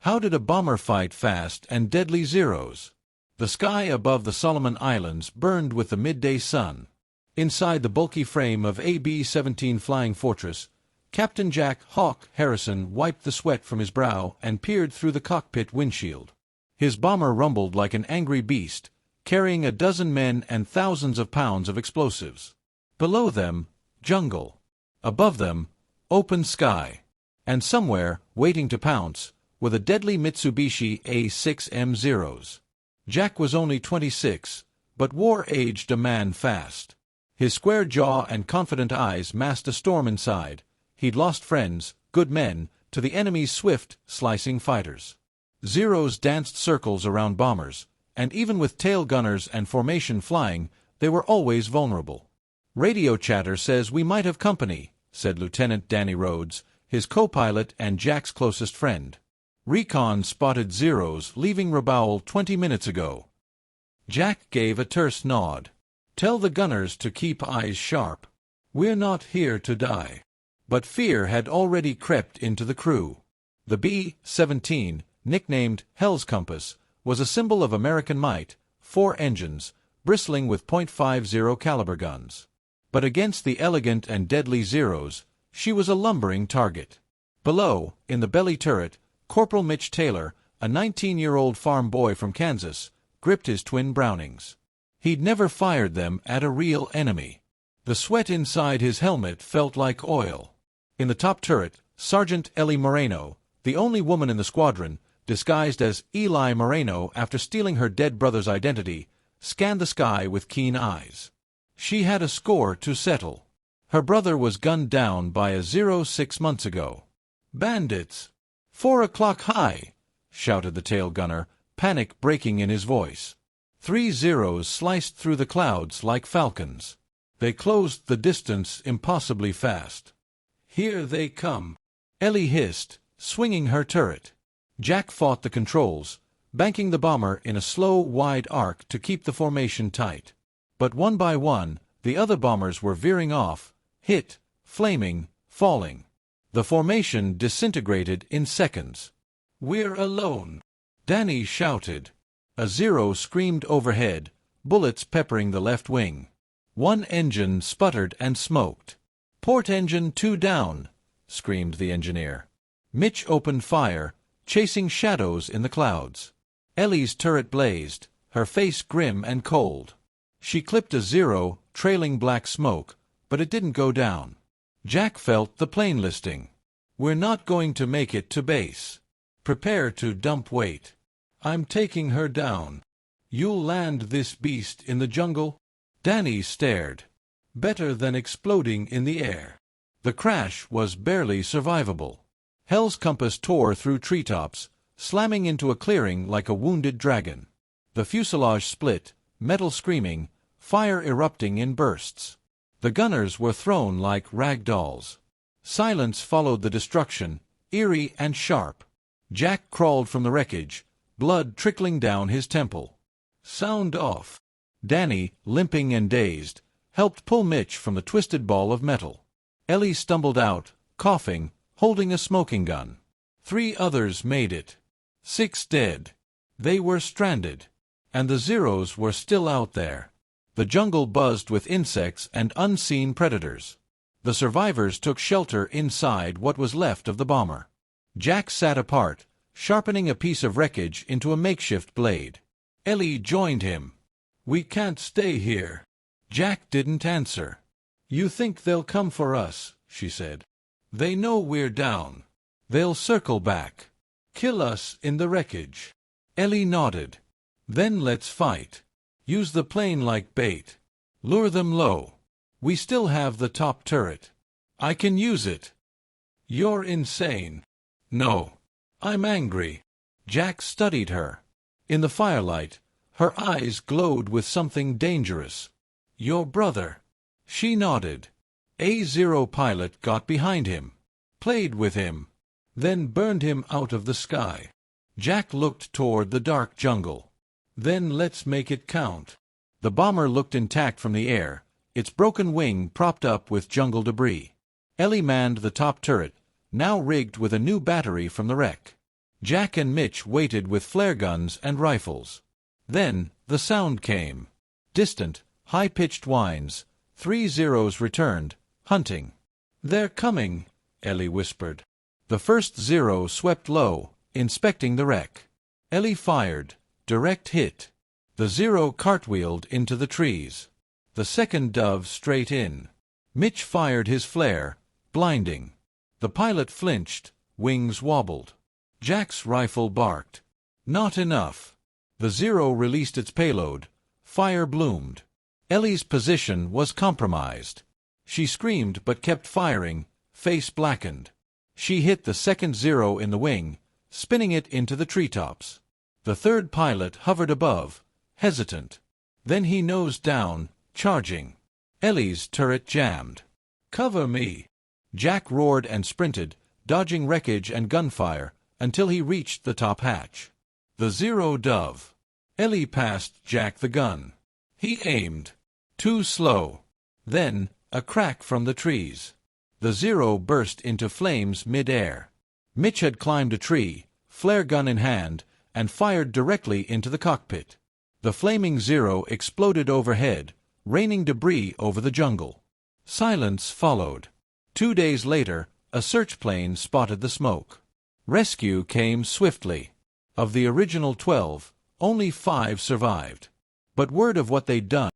How did a bomber fight fast and deadly Zeros? The sky above the Solomon Islands burned with the midday sun. Inside the bulky frame of a B-17 Flying Fortress, Captain Jack "Hawk" Harrison wiped the sweat from his brow and peered through the cockpit windshield. His bomber rumbled like an angry beast, carrying a dozen men and thousands of pounds of explosives. Below them, jungle. Above them, open sky. And somewhere, waiting to pounce, were the deadly Mitsubishi A6M Zeros. Jack was only 26, but war aged a man fast. His square jaw and confident eyes masked a storm inside. He'd lost friends, good men, to the enemy's swift, slicing fighters. Zeros danced circles around bombers, and even with tail gunners and formation flying, they were always vulnerable. "Radio chatter says we might have company," said Lieutenant Danny Rhodes, his co-pilot and Jack's closest friend. "Recon spotted Zeros leaving Rabaul 20 minutes ago." Jack gave a terse nod. "Tell the gunners to keep eyes sharp. We're not here to die." But fear had already crept into the crew. The B-17, nicknamed Hell's Compass, was a symbol of American might, 4 engines, bristling with .50 caliber guns. But against the elegant and deadly Zeros, she was a lumbering target. Below, in the belly turret, Corporal Mitch Taylor, a 19-year-old farm boy from Kansas, gripped his twin Brownings. He'd never fired them at a real enemy. The sweat inside his helmet felt like oil. In the top turret, Sergeant Ellie Moreno, the only woman in the squadron, disguised as Eli Moreno after stealing her dead brother's identity, scanned the sky with keen eyes. She had a score to settle. Her brother was gunned down by a Zero 6 months ago. "Bandits! 4 o'clock high!" shouted the tail gunner, panic breaking in his voice. 3 Zeros sliced through the clouds like falcons. They closed the distance impossibly fast. "Here they come!" Ellie hissed, swinging her turret. Jack fought the controls, banking the bomber in a slow, wide arc to keep the formation tight. But one by one, the other bombers were veering off, hit, flaming, falling. The formation disintegrated in seconds. "We're alone!" Danny shouted. A Zero screamed overhead, bullets peppering the left wing. One engine sputtered and smoked. "Port engine 2 down!" screamed the engineer. Mitch opened fire, chasing shadows in the clouds. Ellie's turret blazed, her face grim and cold. She clipped a Zero, trailing black smoke, but it didn't go down. Jack felt the plane listing. "We're not going to make it to base. Prepare to dump weight. I'm taking her down. You'll land this beast in the jungle?" Danny stared. Better than exploding in the air. The crash was barely survivable. Hell's Compass tore through treetops, slamming into a clearing like a wounded dragon. The fuselage split, metal screaming, fire erupting in bursts. The gunners were thrown like rag dolls. Silence followed the destruction, eerie and sharp. Jack crawled from the wreckage, blood trickling down his temple. "Sound off." Danny, limping and dazed, helped pull Mitch from the twisted ball of metal. Ellie stumbled out, coughing, holding a smoking gun. 3 others made it. 6 dead. They were stranded. And the Zeros were still out there. The jungle buzzed with insects and unseen predators. The survivors took shelter inside what was left of the bomber. Jack sat apart, sharpening a piece of wreckage into a makeshift blade. Ellie joined him. "We can't stay here." Jack didn't answer. "You think they'll come for us," she said. "They know we're down. They'll circle back. Kill us in the wreckage." Ellie nodded. "Then let's fight. Use the plane like bait. Lure them low. We still have the top turret. I can use it." "You're insane." "No. I'm angry." Jack studied her. In the firelight, her eyes glowed with something dangerous. "Your brother." She nodded. A Zero pilot got behind him, played with him, then burned him out of the sky. Jack looked toward the dark jungle. "Then let's make it count." The bomber looked intact from the air, its broken wing propped up with jungle debris. Ellie manned the top turret, now rigged with a new battery from the wreck. Jack and Mitch waited with flare guns and rifles. Then, the sound came. Distant, high-pitched whines. 3 Zeros returned, hunting. "They're coming," Ellie whispered. The first Zero swept low, inspecting the wreck. Ellie fired. Direct hit. The Zero cartwheeled into the trees. The second dove straight in. Mitch fired his flare, blinding. The pilot flinched, wings wobbled. Jack's rifle barked. Not enough. The Zero released its payload. Fire bloomed. Ellie's position was compromised. She screamed but kept firing, face blackened. She hit the second Zero in the wing, spinning it into the treetops. The third pilot hovered above, hesitant. Then he nosed down, charging. Ellie's turret jammed. "Cover me!" Jack roared and sprinted, dodging wreckage and gunfire, until he reached the top hatch. The Zero dove. Ellie passed Jack the gun. He aimed. Too slow. Then, a crack from the trees. The Zero burst into flames mid-air. Mitch had climbed a tree, flare gun in hand, and fired directly into the cockpit. The flaming Zero exploded overhead, raining debris over the jungle. Silence followed. 2 days later, a search plane spotted the smoke. Rescue came swiftly. Of the original 12, only 5 survived. But word of what they'd done